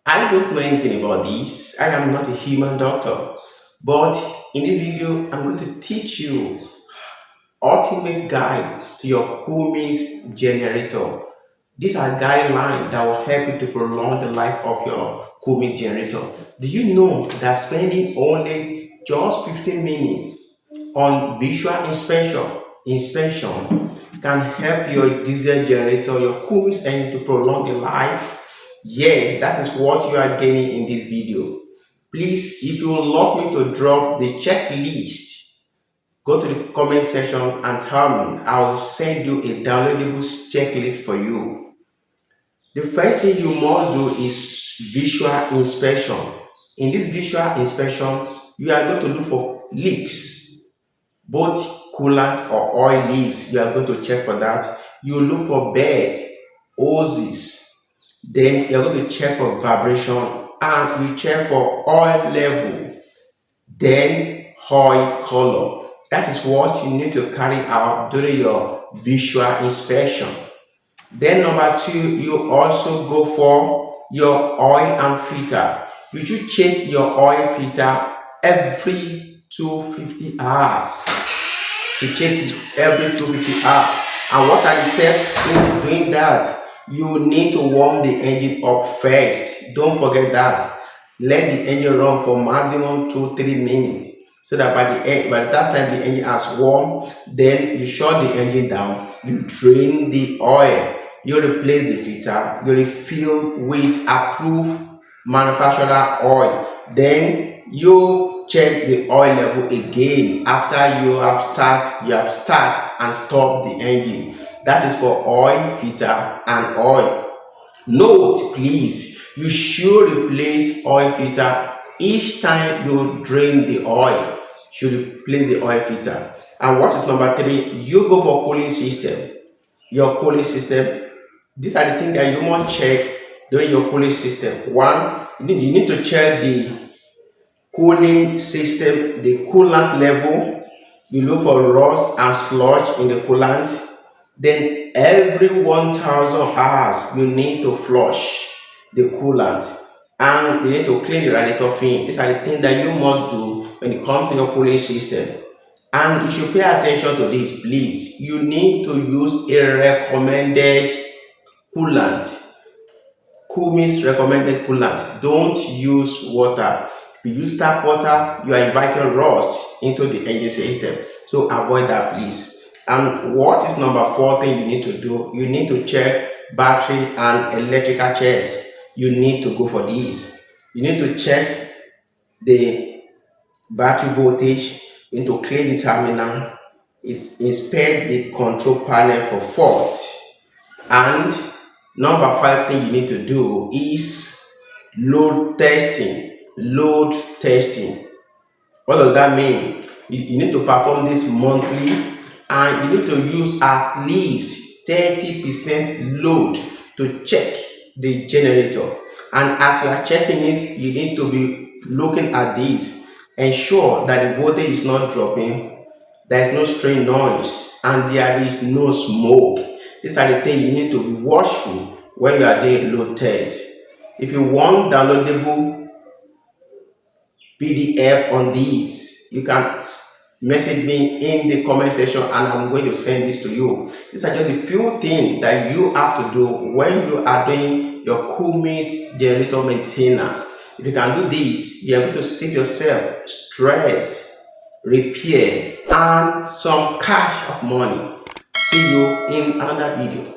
I don't know anything about this. I am not a human doctor. But in this video, I'm going to teach you ultimate guide to your Cummins generator. These are guidelines that will help you to prolong the life of your Cummins generator. Do you know that spending only just 15 minutes on visual inspection can help your diesel generator, your Cummins engine to prolong the life? Yes, that is what you are getting in this video. Please, if you would love me to drop the checklist, go to the comment section and tell me. I will send you a downloadable checklist for you. The first thing you must do is visual inspection. In this visual inspection, you are going to look for leaks, both coolant or oil leaks. You are going to check for that. You look for beds, hoses. Then you're going to check for vibration and you check for oil level. Then oil color. That is what you need to carry out during your visual inspection. Then number two, you also go for your oil and filter. You should check your oil filter every 250 hours. To check it every 250 hours. And what are the steps in doing that? You need to warm the engine up first. Don't forget that. Let the engine run for maximum 2-3 minutes, so that by that time the engine has warmed. Then you shut the engine down, you drain the oil, you replace the filter, you refill with approved manufacturer oil. Then you check the oil level again after you have start and stop the engine. That is for oil, filter and oil. Note please, you should replace oil filter each time you drain the oil. You should replace the oil filter. And what is number three? You go for cooling system. Your cooling system, these are the things that you must check during your cooling system. One, you need to check the cooling system, the coolant level. You look for rust and sludge in the coolant. Then every 1000 hours you need to flush the coolant and you need to clean the radiator fin. These are the things that you must do when it comes to your cooling system. And you should pay attention to this, please. You need to use a recommended coolant. Cummins recommended coolant. Don't use water. If you use tap water, you are inviting rust into the engine system. So avoid that, please. And what is number four thing you need to do? You need to check battery and electrical checks. You need to go for these. You need to check the battery voltage. You need to clear the terminal. Inspect the control panel for fault. And number five thing you need to do is load testing. Load testing. What does that mean? You need to perform this monthly, and you need to use at least 30% load to check the generator. And as you are checking it, you need to be looking at this. Ensure that the voltage is not dropping, there is no string noise, and there is no smoke. These are the things you need to be watchful when you are doing load test. If you want downloadable PDF on these, you can message me in the comment section and I'm going to send this to you. These are just a few things that you have to do when you are doing your Cummins generator maintenance. If you can do this, you are going to save yourself stress, repair, and some cash of money. See you in another video.